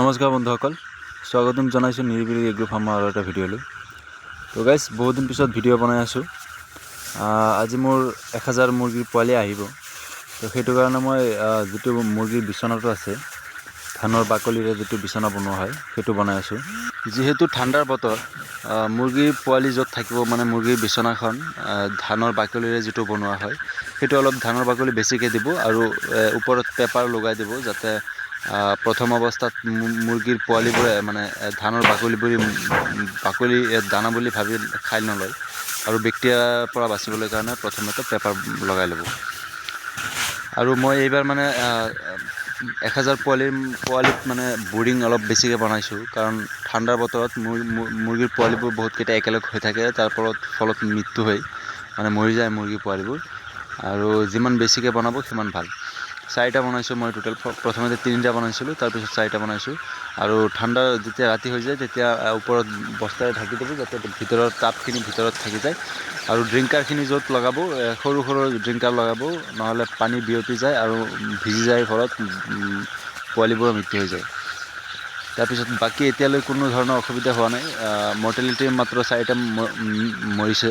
নমস্কাৰ বন্ধুসকল, স্বাগতম জনাইছোঁ নিৰিবিলি এগ্ৰো ফাৰ্মৰ আৰু এটা ভিডিঅ'লৈ। তো গাইজ, বহুত দিন পিছত ভিডিঅ' বনাই আছোঁ। আজি মোৰ 1000 মুৰ্গীৰ পোৱালি আহিব। তো সেইটো কাৰণে মই যিটো মুৰ্গীৰ বিচনাটো আছে, ধানৰ বাকলিৰে যিটো বিচনা বনোৱা হয়, সেইটো বনাই আছোঁ। যিহেতু ঠাণ্ডাৰ বতৰ, মুৰ্গীৰ পোৱালি য'ত থাকিব, মানে মুৰ্গীৰ বিচনাখন ধানৰ বাকলিৰে যিটো বনোৱা হয়, সেইটো অলপ ধানৰ বাকলি বেছিকৈ দিব আৰু ওপৰত পেপাৰ লগাই দিব, যাতে প্ৰথম অৱস্থাত মুৰ্গীৰ পোৱালিবোৰে মানে ধানৰ বাকলি দানা বুলি ভাবি খাই নলয়, আৰু বেক্টেৰিয়াৰ পৰা বাচিবলৈ কাৰণে প্ৰথমতে পেপাৰ লগাই ল'ব। আৰু মই এইবাৰ মানে 1000 পোৱালিত মানে বৰিং অলপ বেছিকৈ বনাইছোঁ, কাৰণ ঠাণ্ডাৰ বতৰত মুৰ্গীৰ পোৱালিবোৰ বহুতকেইটা একেলগ হৈ থাকে, তাৰ ফলত মৃত্যু হৈ মানে মৰি যায় মুৰ্গীৰ পোৱালিবোৰ। আৰু যিমান বেছিকৈ বনাব সিমান ভাল। 4টা বনাইছোঁ মই টোটেল। প্ৰথমতে 3টা বনাইছিলোঁ, তাৰপিছত 4টা বনাইছোঁ। আৰু ঠাণ্ডা যেতিয়া ৰাতি হৈ যায়, তেতিয়া ওপৰত বস্তাৰে ঢাকি দিব, যাতে ভিতৰৰ তাপখিনি ভিতৰত থাকি যায়। আৰু ড্ৰিংকাৰখিনি য'ত লগাব, সৰু সৰু ড্ৰিংকাৰ লগাব, নহ'লে পানী বিয়পি যায় আৰু ভিজি যায়, ঘৰত পোৱালিবোৰৰ মৃত্যু হৈ যায়। তাৰপিছত বাকী এতিয়ালৈ কোনো ধৰণৰ অসুবিধা হোৱা নাই। মৰ্টেলিটি মাত্ৰ 4টা মৰিছে।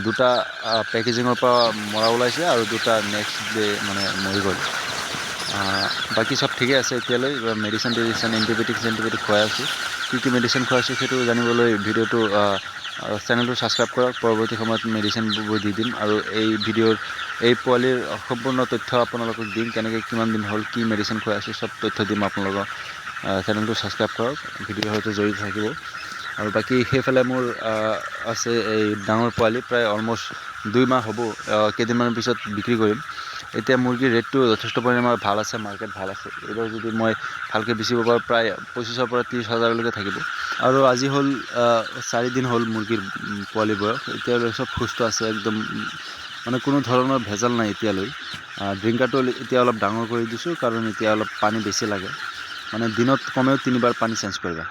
2টা পেকেজিঙৰ পৰা মৰা ওলাইছে আৰু 2টা নেক্সট ডে মানে মৰি গ'ল। বাকী চব ঠিকে আছে এতিয়ালৈ। মেডিচিন এণ্টিবায়'টিক খুৱাই আছোঁ। কি মেডিচিন খুৱাইছোঁ সেইটো জানিবলৈ ভিডিঅ'টো চেনেলটো ছাবস্ক্ৰাইব কৰক। পৰৱৰ্তী সময়ত মেডিচিনবোৰ দি দিম, আৰু এই পোৱালিৰ সম্পূৰ্ণ তথ্য আপোনালোকক দিম। কেনেকৈ কিমান দিন হ'ল, কি মেডিচিন খুৱাই আছোঁ, চব তথ্য দিম আপোনালোকক। চেনেলটো ছাবস্ক্ৰাইব কৰক, ভিডিঅ'ৰ সৈতে জড়িত থাকিব। আৰু বাকী সেইফালে মোৰ আছে এই ডাঙৰ পোৱালি, প্ৰায় অলম'ষ্ট 2 মাহ হ'ব। কেইদিনমানৰ পিছত বিক্ৰী কৰিম। এতিয়া মুৰ্গীৰ ৰেটটো যথেষ্ট পৰিমাণে ভাল আছে, মাৰ্কেট ভাল আছে। এইবাৰ যদি মই ভালকৈ বেচিব পাৰোঁ, প্ৰায় 25,000 পৰা 30,000লৈকে থাকিব। আৰু আজি হ'ল 4 দিন হ'ল মুৰ্গীৰ পোৱালি বয়স। এতিয়ালৈ চব সুস্থ আছে একদম, মানে কোনো ধৰণৰ ভেজাল নাই এতিয়ালৈ। ড্ৰিংকাৰটো এতিয়া অলপ ডাঙৰ কৰি দিছোঁ, কাৰণ এতিয়া অলপ পানী বেছি লাগে। মানে দিনত কমেও 3 বাৰ পানী চেঞ্জ কৰিবা।